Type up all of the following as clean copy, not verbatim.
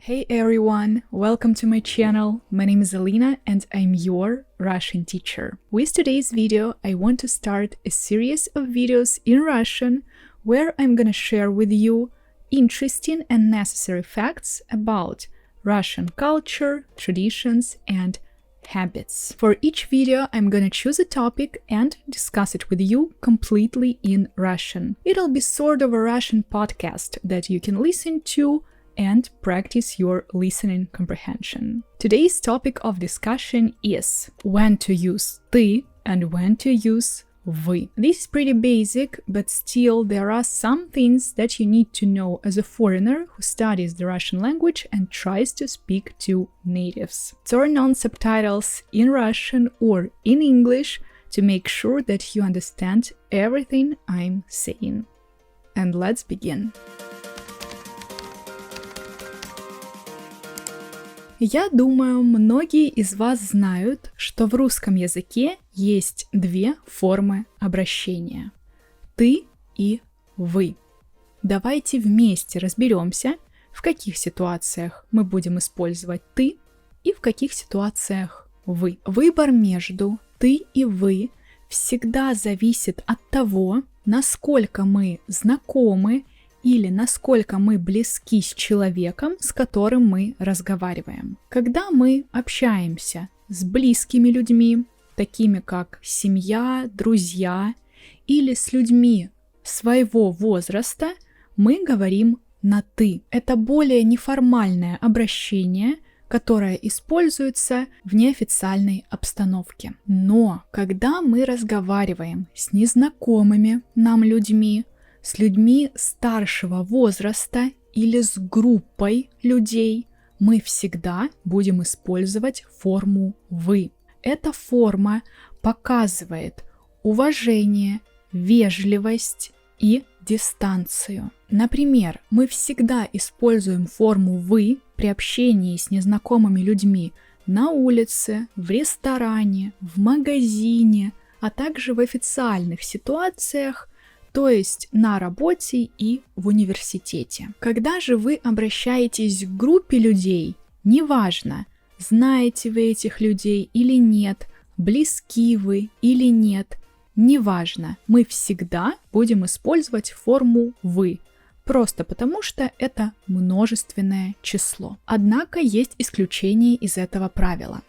Hey everyone, welcome to my channel. My name is Alina and I'm your Russian teacher. With today's video, I want to start a series of videos in Russian where I'm gonna share with you interesting and necessary facts about Russian culture, traditions, and habits. For each video, I'm gonna choose a topic and discuss it with you completely in Russian. It'll be sort of a Russian podcast that you can listen to and practice your listening comprehension. Today's topic of discussion is when to use ты and when to use вы. This is pretty basic, but still there are some things that you need to know as a foreigner who studies the Russian language and tries to speak to natives. Turn on subtitles in Russian or in English to make sure that you understand everything I'm saying. And let's begin. Я думаю, многие из вас знают, что в русском языке есть две формы обращения – ты и вы. Давайте вместе разберемся, в каких ситуациях мы будем использовать ты и в каких ситуациях вы. Выбор между ты и вы всегда зависит от того, насколько мы знакомы или насколько мы близки с человеком, с которым мы разговариваем. Когда мы общаемся с близкими людьми, такими как семья, друзья, или с людьми своего возраста, мы говорим на «ты». Это более неформальное обращение, которое используется в неофициальной обстановке. Но когда мы разговариваем с незнакомыми нам людьми, с людьми старшего возраста или с группой людей, мы всегда будем использовать форму «вы». Эта форма показывает уважение, вежливость и дистанцию. Например, мы всегда используем форму «вы» при общении с незнакомыми людьми на улице, в ресторане, в магазине, а также в официальных ситуациях, то есть на работе и в университете. Когда же вы обращаетесь к группе людей, неважно, знаете вы этих людей или нет, близки вы или нет, неважно, мы всегда будем использовать форму «вы», просто потому что это множественное число. Однако есть исключения из этого правила.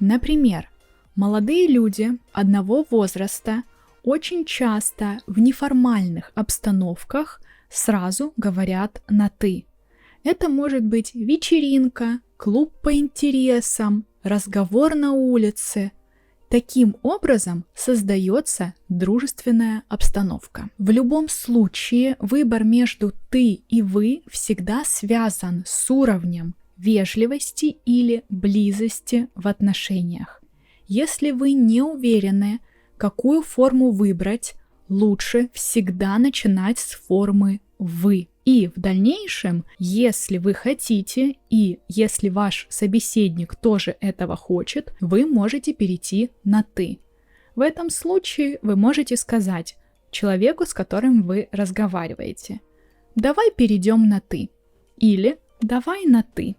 Например, молодые люди одного возраста очень часто в неформальных обстановках сразу говорят на «ты». Это может быть вечеринка, клуб по интересам, разговор на улице. Таким образом создается дружественная обстановка. В любом случае выбор между «ты» и «вы» всегда связан с уровнем вежливости или близости в отношениях. Если вы не уверены, какую форму выбрать, лучше всегда начинать с формы «вы». И в дальнейшем, если вы хотите и если ваш собеседник тоже этого хочет, вы можете перейти на «ты». В этом случае вы можете сказать человеку, с которым вы разговариваете: «Давай перейдем на «ты» или «давай на «ты».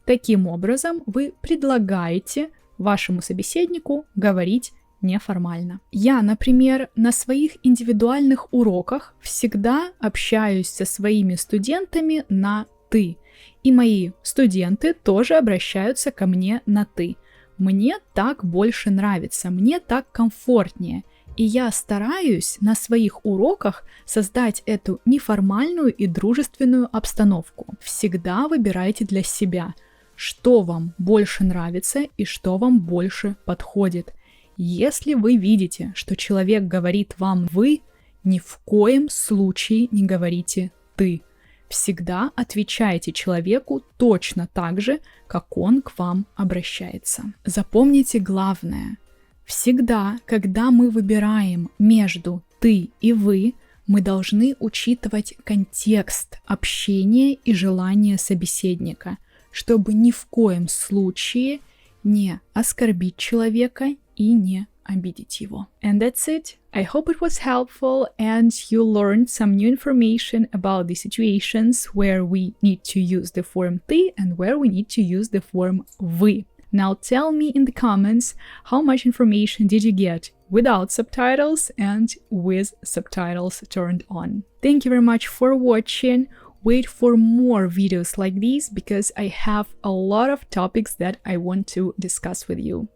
Таким образом, вы предлагаете вашему собеседнику говорить неформально. Я, например, на своих индивидуальных уроках всегда общаюсь со своими студентами на «ты», и мои студенты тоже обращаются ко мне на «ты». Мне так больше нравится, мне так комфортнее, и я стараюсь на своих уроках создать эту неформальную и дружественную обстановку. Всегда выбирайте для себя, что вам больше нравится и что вам больше подходит. Если вы видите, что человек говорит вам «вы», ни в коем случае не говорите «ты». Всегда отвечайте человеку точно так же, как он к вам обращается. Запомните главное. Всегда, когда мы выбираем между «ты» и «вы», мы должны учитывать контекст общения и желания собеседника, чтобы ни в коем случае не оскорбить человека и не амбититиву. And that's it. I hope it was helpful and you learned some new information about the situations where we need to use the form ты and where we need to use the form вы. Now tell me in the comments how much information did you get without subtitles and with subtitles turned on. Thank you very much for watching. Wait for more videos like these because I have a lot of topics that I want to discuss with you.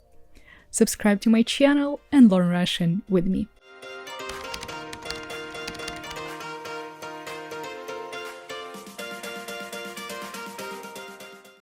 Subscribe to my channel and learn Russian with me.